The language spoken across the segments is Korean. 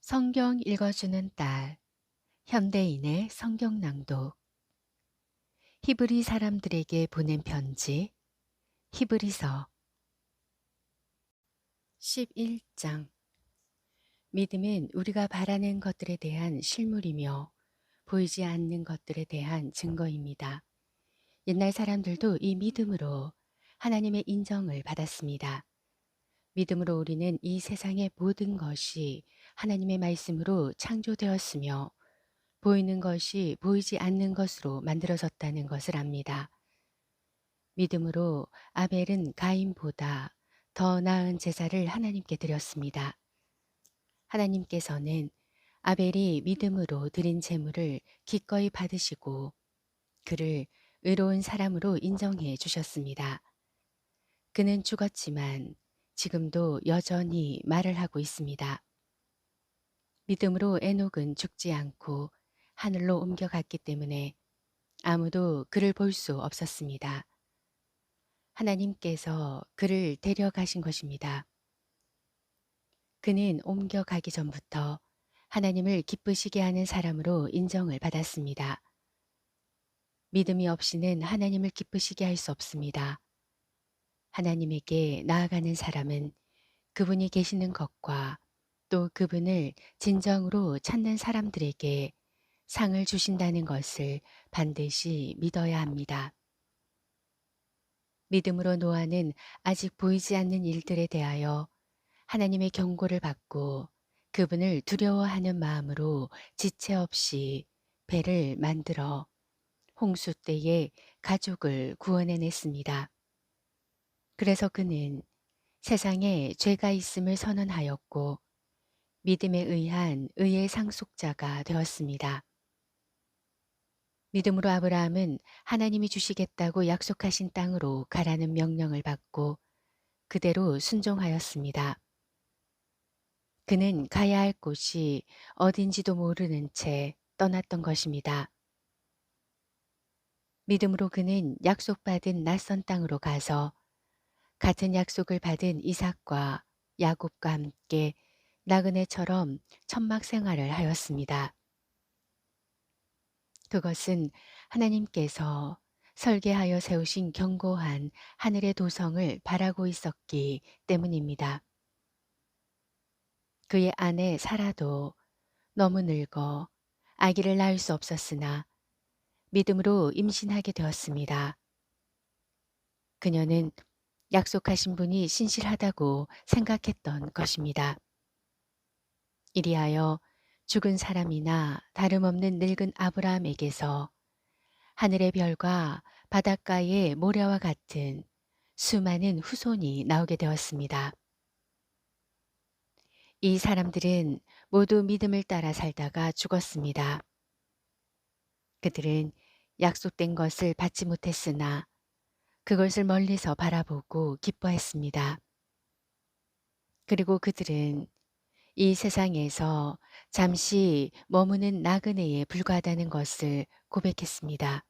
성경 읽어주는 딸, 현대인의 성경 낭독, 히브리 사람들에게 보낸 편지, 히브리서 11장. 믿음은 우리가 바라는 것들에 대한 실물이며 보이지 않는 것들에 대한 증거입니다. 옛날 사람들도 이 믿음으로 하나님의 인정을 받았습니다. 믿음으로 우리는 이 세상의 모든 것이 하나님의 말씀으로 창조되었으며 보이는 것이 보이지 않는 것으로 만들어졌다는 것을 압니다. 믿음으로 아벨은 가인보다 더 나은 제사를 하나님께 드렸습니다. 하나님께서는 아벨이 믿음으로 드린 제물을 기꺼이 받으시고 그를 의로운 사람으로 인정해 주셨습니다. 그는 죽었지만 지금도 여전히 말을 하고 있습니다. 믿음으로 에녹은 죽지 않고 하늘로 옮겨갔기 때문에 아무도 그를 볼 수 없었습니다. 하나님께서 그를 데려가신 것입니다. 그는 옮겨가기 전부터 하나님을 기쁘시게 하는 사람으로 인정을 받았습니다. 믿음이 없이는 하나님을 기쁘시게 할 수 없습니다. 하나님에게 나아가는 사람은 그분이 계시는 것과 또 그분을 진정으로 찾는 사람들에게 상을 주신다는 것을 반드시 믿어야 합니다. 믿음으로 노아는 아직 보이지 않는 일들에 대하여 하나님의 경고를 받고 그분을 두려워하는 마음으로 지체 없이 배를 만들어 홍수 때에 가족을 구원해냈습니다. 그래서 그는 세상에 죄가 있음을 선언하였고 믿음에 의한 의의 상속자가 되었습니다. 믿음으로 아브라함은 하나님이 주시겠다고 약속하신 땅으로 가라는 명령을 받고 그대로 순종하였습니다. 그는 가야 할 곳이 어딘지도 모르는 채 떠났던 것입니다. 믿음으로 그는 약속받은 낯선 땅으로 가서 같은 약속을 받은 이삭과 야곱과 함께 나그네처럼 천막 생활을 하였습니다. 그것은 하나님께서 설계하여 세우신 견고한 하늘의 도성을 바라고 있었기 때문입니다. 그의 아내 사라도 너무 늙어 아기를 낳을 수 없었으나 믿음으로 임신하게 되었습니다. 그녀는 약속하신 분이 신실하다고 생각했던 것입니다. 이리하여 죽은 사람이나 다름없는 늙은 아브라함에게서 하늘의 별과 바닷가의 모래와 같은 수많은 후손이 나오게 되었습니다. 이 사람들은 모두 믿음을 따라 살다가 죽었습니다. 그들은 약속된 것을 받지 못했으나 그것을 멀리서 바라보고 기뻐했습니다. 그리고 그들은 이 세상에서 잠시 머무는 나그네에 불과하다는 것을 고백했습니다.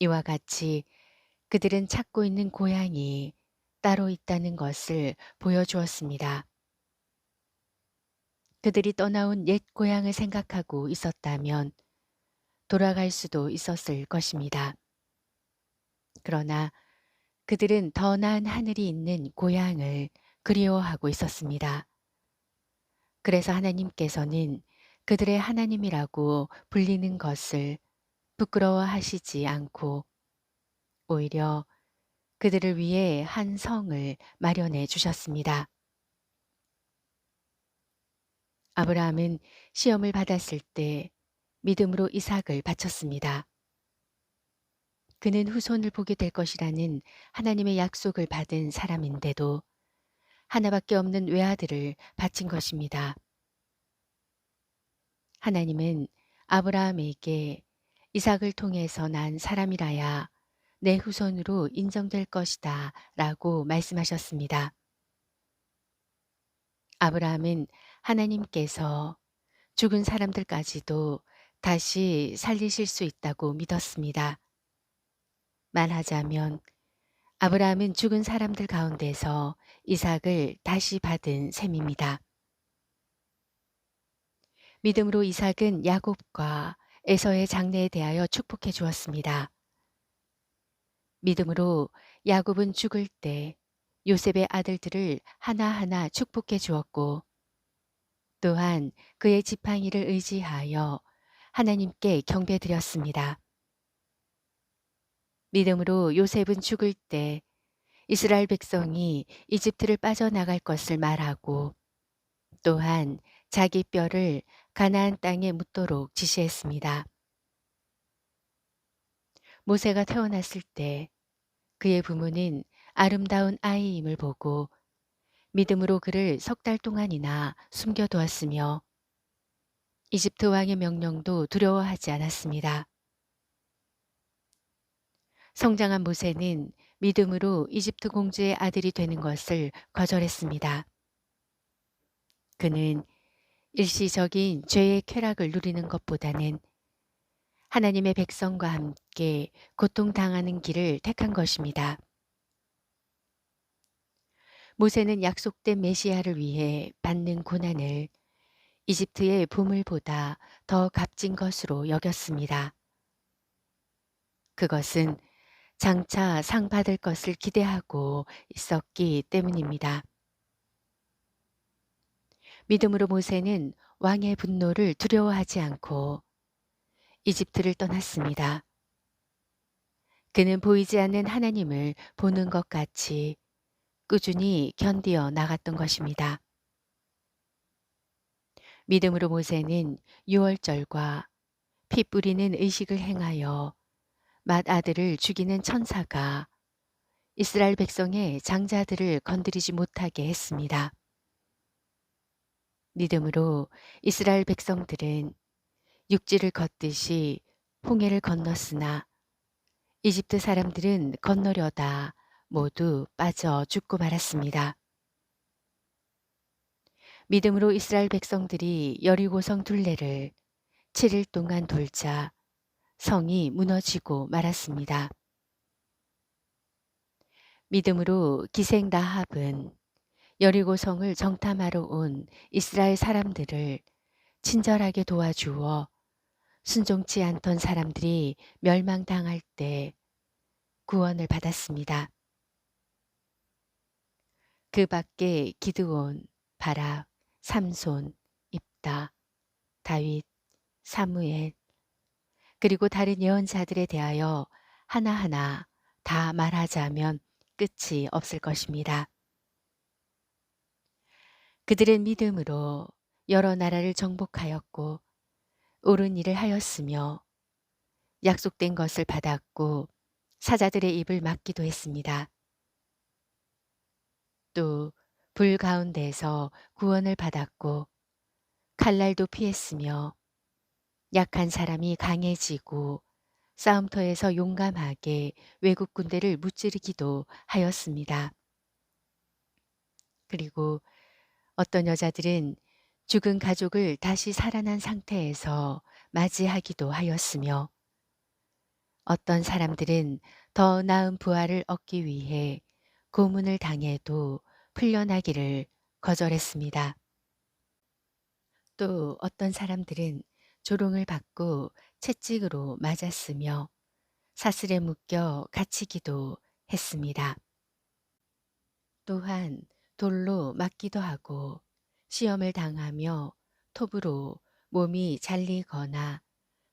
이와 같이 그들은 찾고 있는 고향이 따로 있다는 것을 보여주었습니다. 그들이 떠나온 옛 고향을 생각하고 있었다면 돌아갈 수도 있었을 것입니다. 그러나 그들은 더 나은 하늘이 있는 고향을 그리워하고 있었습니다. 그래서 하나님께서는 그들의 하나님이라고 불리는 것을 부끄러워하시지 않고 오히려 그들을 위해 한 성을 마련해 주셨습니다. 아브라함은 시험을 받았을 때 믿음으로 이삭을 바쳤습니다. 그는 후손을 보게 될 것이라는 하나님의 약속을 받은 사람인데도 하나밖에 없는 외아들을 바친 것입니다. 하나님은 아브라함에게 이삭을 통해서 난 사람이라야 내 후손으로 인정될 것이다 라고 말씀하셨습니다. 아브라함은 하나님께서 죽은 사람들까지도 다시 살리실 수 있다고 믿었습니다. 말하자면 아브라함은 죽은 사람들 가운데서 이삭을 다시 받은 셈입니다. 믿음으로 이삭은 야곱과 에서의 장래에 대하여 축복해 주었습니다. 믿음으로 야곱은 죽을 때 요셉의 아들들을 하나하나 축복해 주었고 또한 그의 지팡이를 의지하여 하나님께 경배드렸습니다. 믿음으로 요셉은 죽을 때 이스라엘 백성이 이집트를 빠져나갈 것을 말하고 또한 자기 뼈를 가나안 땅에 묻도록 지시했습니다. 모세가 태어났을 때 그의 부모는 아름다운 아이임을 보고 믿음으로 그를 석 달 동안이나 숨겨두었으며 이집트 왕의 명령도 두려워하지 않았습니다. 성장한 모세는 믿음으로 이집트 공주의 아들이 되는 것을 거절했습니다. 그는 일시적인 죄의 쾌락을 누리는 것보다는 하나님의 백성과 함께 고통당하는 길을 택한 것입니다. 모세는 약속된 메시아를 위해 받는 고난을 이집트의 보물보다 더 값진 것으로 여겼습니다. 그것은 장차 상 받을 것을 기대하고 있었기 때문입니다. 믿음으로 모세는 왕의 분노를 두려워하지 않고 이집트를 떠났습니다. 그는 보이지 않는 하나님을 보는 것 같이 꾸준히 견디어 나갔던 것입니다. 믿음으로 모세는 유월절과 피 뿌리는 의식을 행하여 맏아들을 죽이는 천사가 이스라엘 백성의 장자들을 건드리지 못하게 했습니다. 믿음으로 이스라엘 백성들은 육지를 걷듯이 홍해를 건넜으나 이집트 사람들은 건너려다 모두 빠져 죽고 말았습니다. 믿음으로 이스라엘 백성들이 여리고성 둘레를 7일 동안 돌자 성이 무너지고 말았습니다. 믿음으로 기생 라합은 여리고성을 정탐하러 온 이스라엘 사람들을 친절하게 도와주어 순종치 않던 사람들이 멸망당할 때 구원을 받았습니다. 그 밖에 기드온, 바락, 삼손, 입다, 다윗, 사무엘 그리고 다른 예언자들에 대하여 하나하나 다 말하자면 끝이 없을 것입니다. 그들은 믿음으로 여러 나라를 정복하였고 옳은 일을 하였으며 약속된 것을 받았고 사자들의 입을 막기도 했습니다. 또 불 가운데서 구원을 받았고 칼날도 피했으며 약한 사람이 강해지고 싸움터에서 용감하게 외국 군대를 무찌르기도 하였습니다. 그리고 어떤 여자들은 죽은 가족을 다시 살아난 상태에서 맞이하기도 하였으며 어떤 사람들은 더 나은 부활을 얻기 위해 고문을 당해도 풀려나기를 거절했습니다. 또 어떤 사람들은 조롱을 받고 채찍으로 맞았으며 사슬에 묶여 갇히기도 했습니다. 또한 돌로 맞기도 하고 시험을 당하며 톱으로 몸이 잘리거나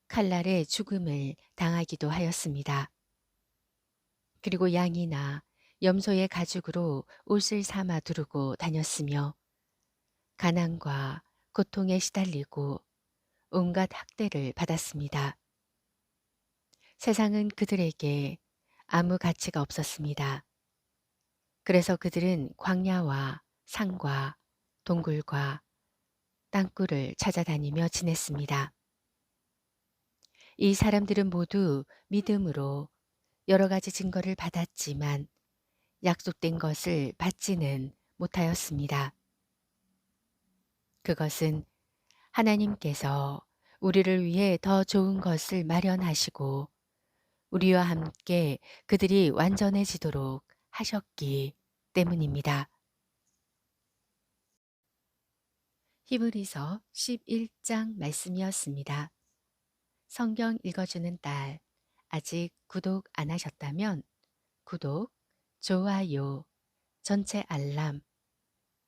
칼날에 죽음을 당하기도 하였습니다. 그리고 양이나 염소의 가죽으로 옷을 삼아 두르고 다녔으며 가난과 고통에 시달리고 온갖 학대를 받았습니다. 세상은 그들에게 아무 가치가 없었습니다. 그래서 그들은 광야와 산과 동굴과 땅굴을 찾아다니며 지냈습니다. 이 사람들은 모두 믿음으로 여러 가지 증거를 받았지만 약속된 것을 받지는 못하였습니다. 그것은 하나님께서 우리를 위해 더 좋은 것을 마련하시고 우리와 함께 그들이 완전해지도록 하셨기 때문입니다. 히브리서 11장 말씀이었습니다. 성경 읽어주는 딸, 아직 구독 안 하셨다면 구독, 좋아요, 전체 알람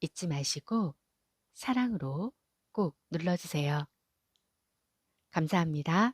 잊지 마시고 사랑으로 꼭 눌러주세요. 감사합니다.